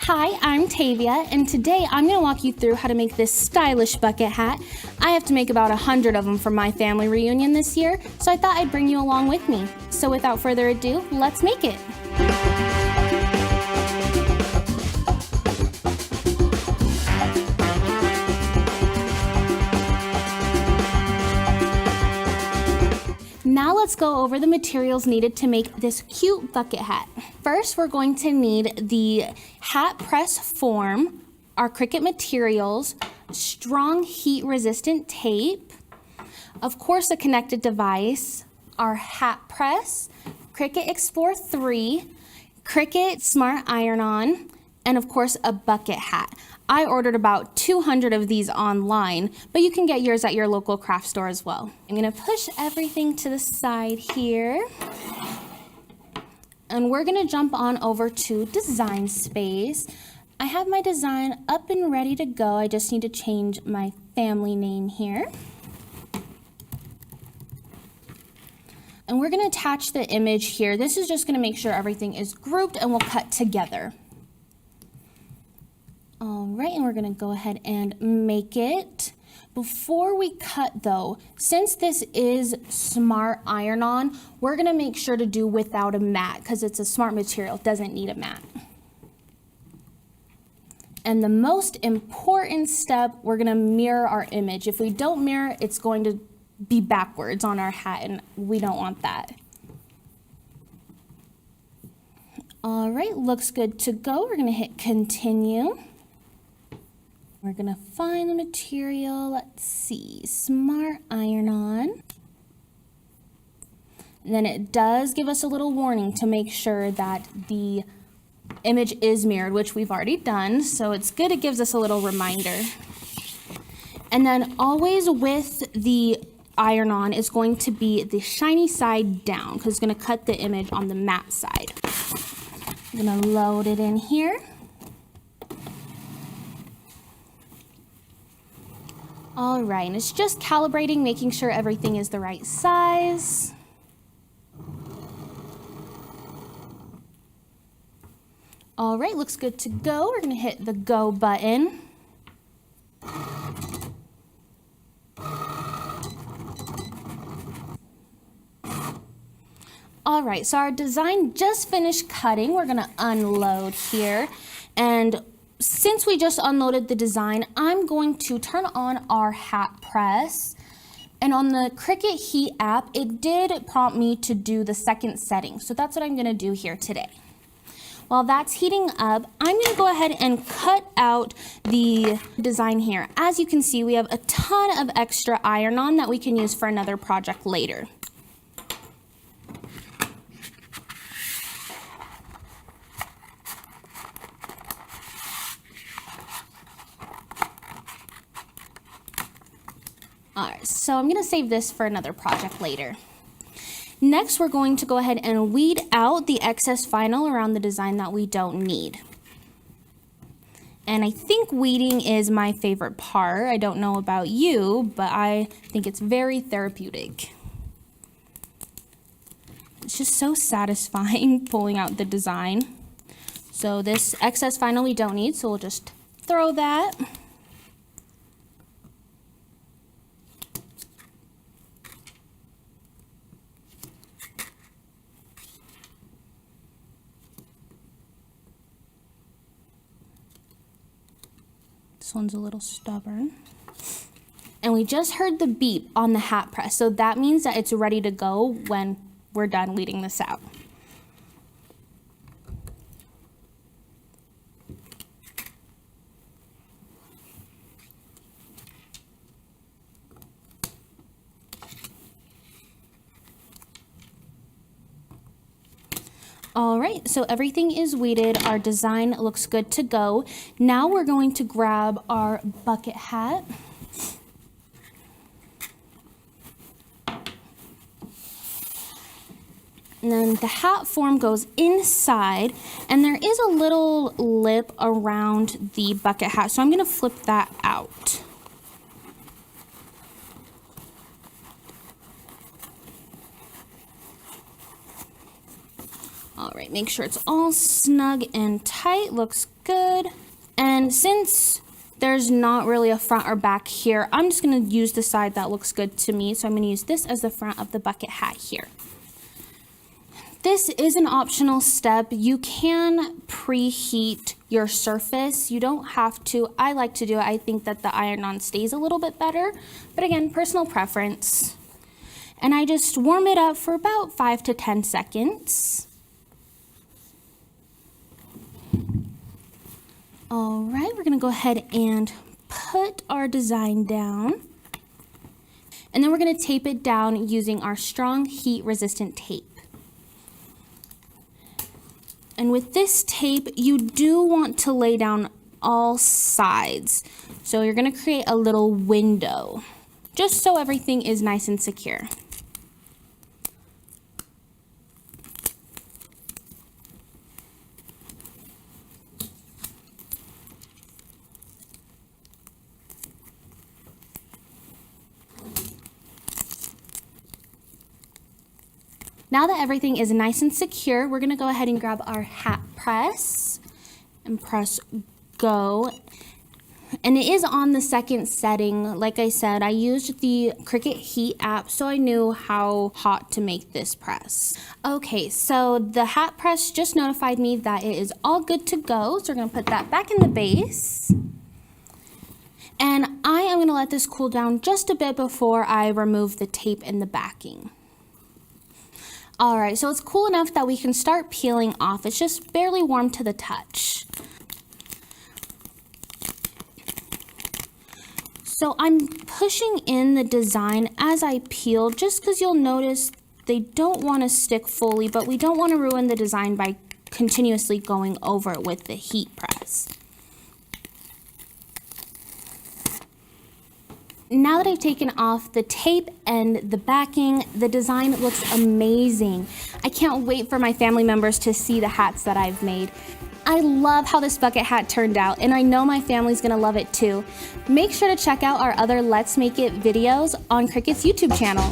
Hi, I'm Tavia, and today I'm going to walk you through how to make this stylish bucket hat. I have to make about 100 of them for my family reunion this year, so I thought I'd bring you along with me. So without further ado, let's make it. Now let's go over the materials needed to make this cute bucket hat. First, we're going to need the hat press form, our Cricut materials, strong heat-resistant tape, of course a connected device, our hat press, Cricut Explore 3, Cricut Smart Iron-On, and of course a bucket hat. I ordered about 200 of these online, but you can get yours at your local craft store as well. I'm gonna push everything to the side here. And we're gonna jump on over to Design Space. I have my design up and ready to go. I just need to change my family name here. And we're gonna attach the image here. This is just gonna make sure everything is grouped and will cut together. All right, and we're gonna go ahead and make it. Before we cut though, since this is Smart Iron-On, we're gonna make sure to do without a mat because it's a smart material, it doesn't need a mat. And the most important step, we're gonna mirror our image. If we don't mirror, it's going to be backwards on our hat and we don't want that. All right, looks good to go. We're gonna hit continue. We're gonna find the material, let's see, Smart Iron-On. And then it does give us a little warning to make sure that the image is mirrored, which we've already done, so it's good it gives us a little reminder. And then always with the iron-on is going to be the shiny side down, because it's gonna cut the image on the matte side. I'm gonna load it in here. All right, and it's just calibrating, making sure everything is the right size. All right, looks good to go. We're gonna hit the go button. All right, so our design just finished cutting. We're gonna unload here. And since we just unloaded the design, I'm going to turn on our hat press. And on the Cricut Heat app, it did prompt me to do the second setting. So that's what I'm gonna do here today. While that's heating up, I'm gonna go ahead and cut out the design here. As you can see, we have a ton of extra iron-on that we can use for another project later. All right, so I'm gonna save this for another project later. Next, we're going to go ahead and weed out the excess vinyl around the design that we don't need. And I think weeding is my favorite part. I don't know about you, but I think it's very therapeutic. It's just so satisfying pulling out the design. So this excess vinyl we don't need, so we'll just throw that. This one's a little stubborn. And we just heard the beep on the hat press, so that means that it's ready to go when we're done weeding this out. All right, so everything is weeded. Our design looks good to go. Now we're going to grab our bucket hat. And then the hat form goes inside, and there is a little lip around the bucket hat, so I'm gonna flip that out. All right, make sure it's all snug and tight, looks good. And since there's not really a front or back here, I'm just gonna use the side that looks good to me. So I'm gonna use this as the front of the bucket hat here. This is an optional step. You can preheat your surface. You don't have to. I like to do it. I think that the iron-on stays a little bit better, but again, personal preference. And I just warm it up for about 5 to 10 seconds. All right, we're gonna go ahead and put our design down. And then we're gonna tape it down using our strong heat-resistant tape. And with this tape, you do want to lay down all sides. So you're gonna create a little window, just so everything is nice and secure. Now that everything is nice and secure, we're gonna go ahead and grab our hat press and press go. And it is on the second setting. Like I said, I used the Cricut Heat app, so I knew how hot to make this press. Okay, so the hat press just notified me that it is all good to go. So we're gonna put that back in the base. And I am gonna let this cool down just a bit before I remove the tape and the backing. All right, so it's cool enough that we can start peeling off. It's just barely warm to the touch. So I'm pushing in the design as I peel, just because you'll notice they don't want to stick fully, but we don't want to ruin the design by continuously going over it with the heat press. Now that I've taken off the tape and the backing, the design looks amazing. I can't wait for my family members to see the hats that I've made. I love how this bucket hat turned out, and I know my family's gonna love it too. Make sure to check out our other Let's Make It videos on Cricut's YouTube channel.